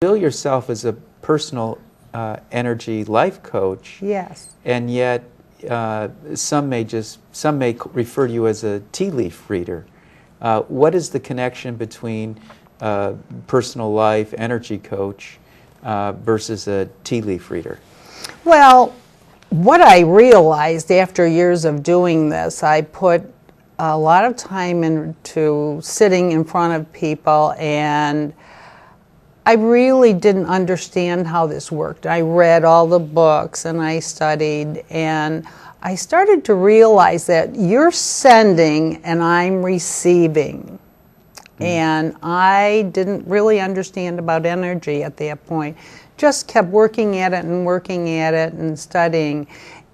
bill yourself as a personal energy life coach. Yes. And yet some may refer to you as a tea leaf reader. What is the connection between personal life energy coach versus a tea leaf reader? Well, what I realized after years of doing this, I put a lot of time into sitting in front of people, and I really didn't understand how this worked. I read all the books and I studied, and I started to realize that you're sending and I'm receiving. And I didn't really understand about energy at that point. Just kept working at it and studying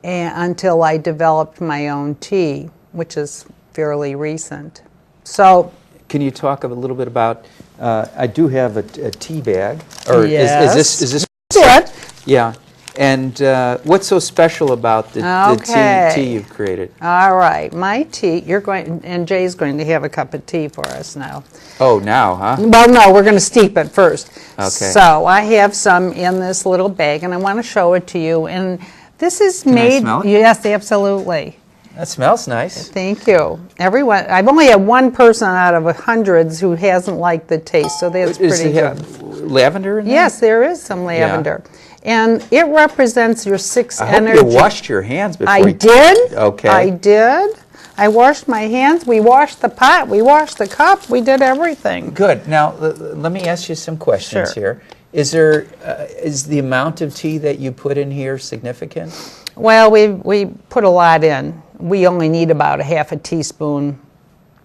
until I developed my own tea, which is fairly recent. So, can you talk a little bit about? I do have a tea bag. Or yes. is this? Good. Yeah. And what's so special about the tea you've created? All right, my tea. And Jay's going to have a cup of tea for us now. Oh, now, huh? Well, no, we're going to steep it first. Okay. So I have some in this little bag, and I want to show it to you. And this is made. Can I smell it? Yes, absolutely. That smells nice. Thank you. I've only had one person out of hundreds who hasn't liked the taste, so that's pretty good. Have lavender in there? Yes, there is some lavender. Yeah. And it represents your six energy. I hope you washed your hands before I did. Okay. I did. I washed my hands. We washed the pot. We washed the cup. We did everything. Good. Now, let me ask you some questions here. Is the amount of tea that you put in here significant? Well, we put a lot in. We only need about a half a teaspoon.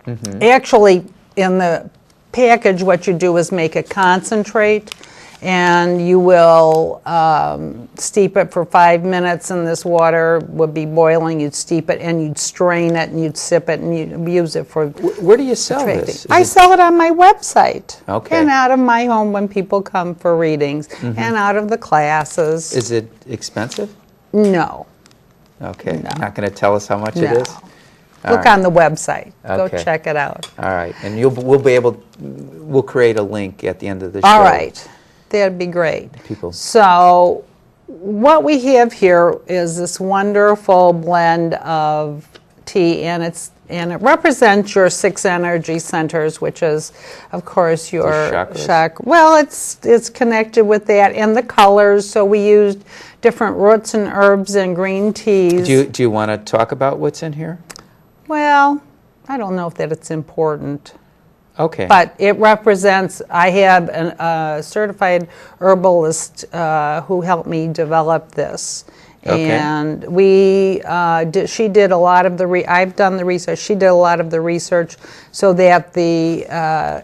Mm-hmm. Actually, in the package, what you do is make a concentrate, and you will steep it for 5 minutes, and this water would be boiling. You'd steep it, and you'd strain it, and you'd sip it, and you'd use it for Where do you sell this? I sell it on my website. Okay. And out of my home when people come for readings, and out of the classes. Is it expensive? No. Okay. No. Not going to tell us how much it is? Look on the website. Okay. Go check it out. All right. And we'll create a link at the end of the show. All right. That'd be great. People. So what we have here is this wonderful blend of tea, and it represents your 6 energy centers, which is, of course, your chakra. Well, it's connected with that, and the colors. So we used different roots and herbs and green teas. Do you want to talk about what's in here? Well, I don't know if that it's important. Okay. But it represents, I have a certified herbalist who helped me develop this. Okay. And she did a lot of I've done the research, she did a lot of the research so that the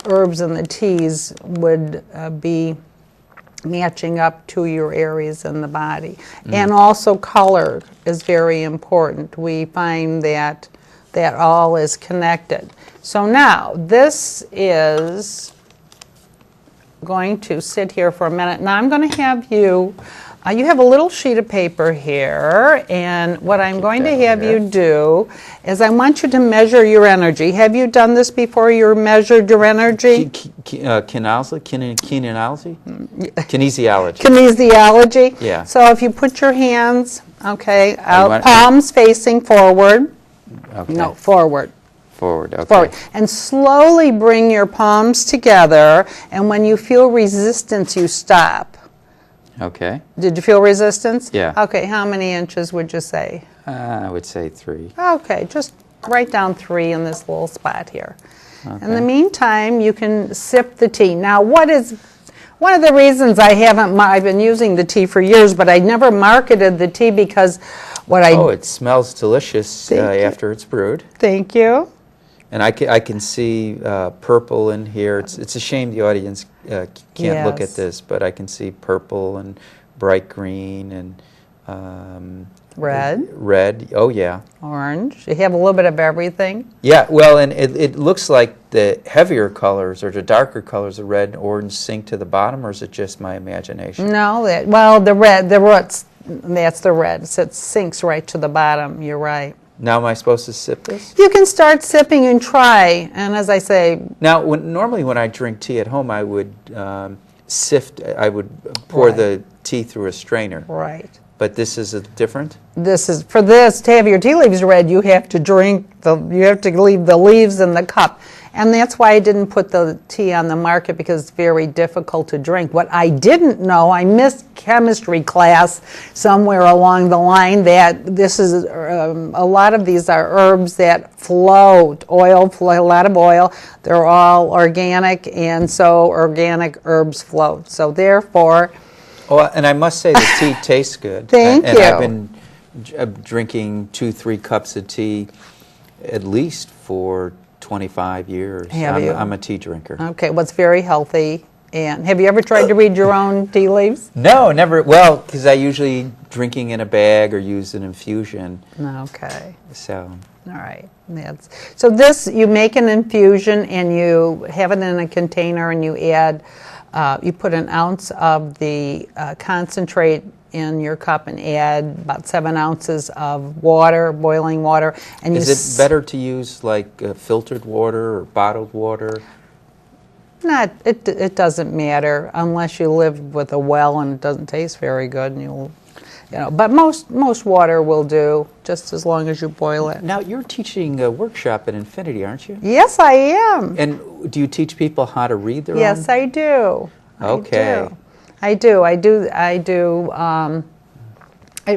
herbs and the teas would be matching up to your areas in the body. And also color is very important. We find that all is connected. So now, this is going to sit here for a minute. Now I'm going to have you have a little sheet of paper here, and what I'm going to have you do is I want you to measure your energy. Have you done this before? You measured your energy? Kinesiology? Kinesiology? Yeah. So if you put your hands, out, palms facing forward. Okay. No, forward. Forward, okay. Forward. And slowly bring your palms together, and when you feel resistance, you stop. Okay. Did you feel resistance? Yeah. Okay, how many inches would you say? I would say 3. Okay, just write down 3 in this little spot here. Okay. In the meantime, you can sip the tea. Now, one of the reasons I've been using the tea for years, but I never marketed the tea because it smells delicious after it's brewed. Thank you. And I can see purple in here. It's a shame the audience can't look at this, but I can see purple and bright green and red. Red, oh yeah. Orange. You have a little bit of everything. Yeah, well, and it looks like the heavier colors or the darker colors of red and orange sink to the bottom, or is it just my imagination? No, the roots, that's the red. So it sinks right to the bottom. You're right. Now am I supposed to sip this? You can start sipping and try, and as I say... Now, normally when I drink tea at home, I would I would pour Right. the tea through a strainer. Right. But this is different? For this, to have your tea leaves read, you have to you have to leave the leaves in the cup. And that's why I didn't put the tea on the market, because it's very difficult to drink. What I didn't know, I missed chemistry class somewhere along the line, that this is, a lot of these are herbs that float, a lot of oil. They're all organic, and so organic herbs float. So therefore, Oh, and I must say the tea tastes good. Thank and you. I've been drinking 2-3 cups of tea at least for 25 years. Have you? I'm a tea drinker. okay, well, it's very healthy. And have you ever tried to read your own tea leaves? No, never. Well, because I usually drinking in a bag or use an infusion. Okay. So. All right. So this, you make an infusion and you have it in a container, and you add, you put an ounce of the concentrate in your cup and add about 7 ounces of water, boiling water. And is it better to use like filtered water or bottled water? It doesn't matter unless you live with a well and it doesn't taste very good, and but most water will do, just as long as you boil it. Now, you're teaching a workshop at Infinity, aren't you? Yes, I am. And do you teach people how to read their own? Yes, I do. Okay. I do.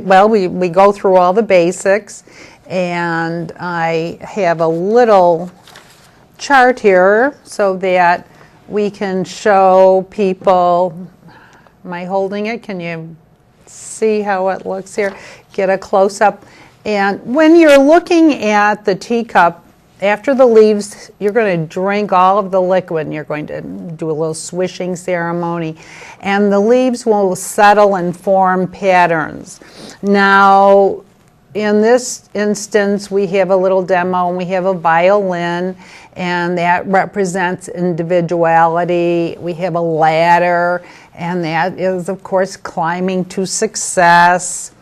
Well, we go through all the basics, and I have a little chart here so that we can show people. Am I holding it? Can you see how it looks here? Get a close-up. And when you're looking at the teacup, after the leaves, you're going to drink all of the liquid, and you're going to do a little swishing ceremony, and the leaves will settle and form patterns. Now, in this instance, we have a little demo, and we have a violin, and that represents individuality. We have a ladder, and that is, of course, climbing to success.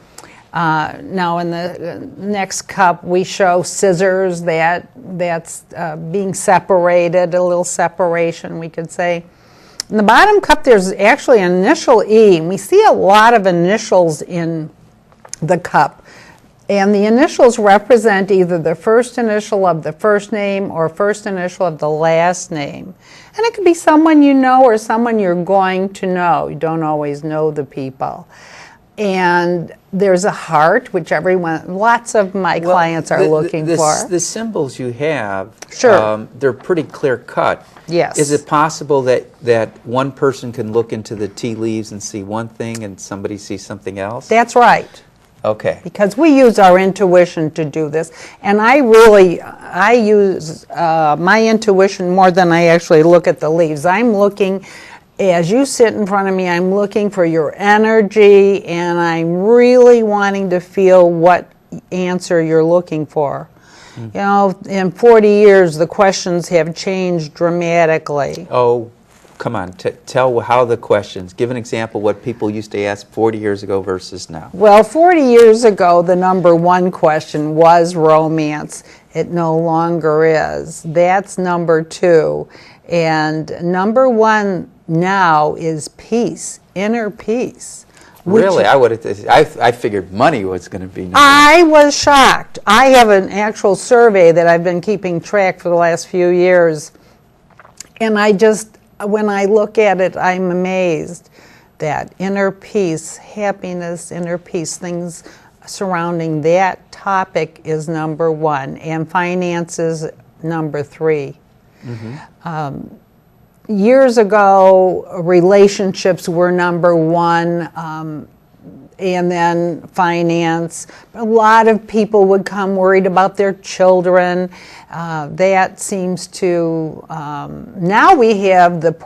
Now in the next cup we show scissors, that's being separated, a little separation, we could say. In the bottom cup there's actually an initial E, and we see a lot of initials in the cup. And the initials represent either the first initial of the first name or first initial of the last name. And it could be someone you know or someone you're going to know. You don't always know the people. And there's a heart, which lots of my clients are looking for. The symbols you have, Sure. They're pretty clear cut. Yes. Is it possible that one person can look into the tea leaves and see one thing and somebody sees something else? That's right. Okay. Because we use our intuition to do this. And I use my intuition more than I actually look at the leaves. I'm looking, as you sit in front of me, I'm looking for your energy, and I'm really wanting to feel what answer you're looking for. You know, in 40 years, the questions have changed dramatically. Oh, come on. Tell how the questions. Give an example what people used to ask 40 years ago versus now. Well, 40 years ago, the number one question was romance. It no longer is. That's number 2. And number 1 now is peace, inner peace. Really? I figured money was going to be number 1. I was shocked. I have an actual survey that I've been keeping track for the last few years. And when I look at it, I'm amazed that inner peace, happiness, inner peace, things surrounding that topic is number 1, and finances number 3. Mm-hmm. Years ago, relationships were number 1, and then finance. A lot of people would come worried about their children. That seems to, now we have the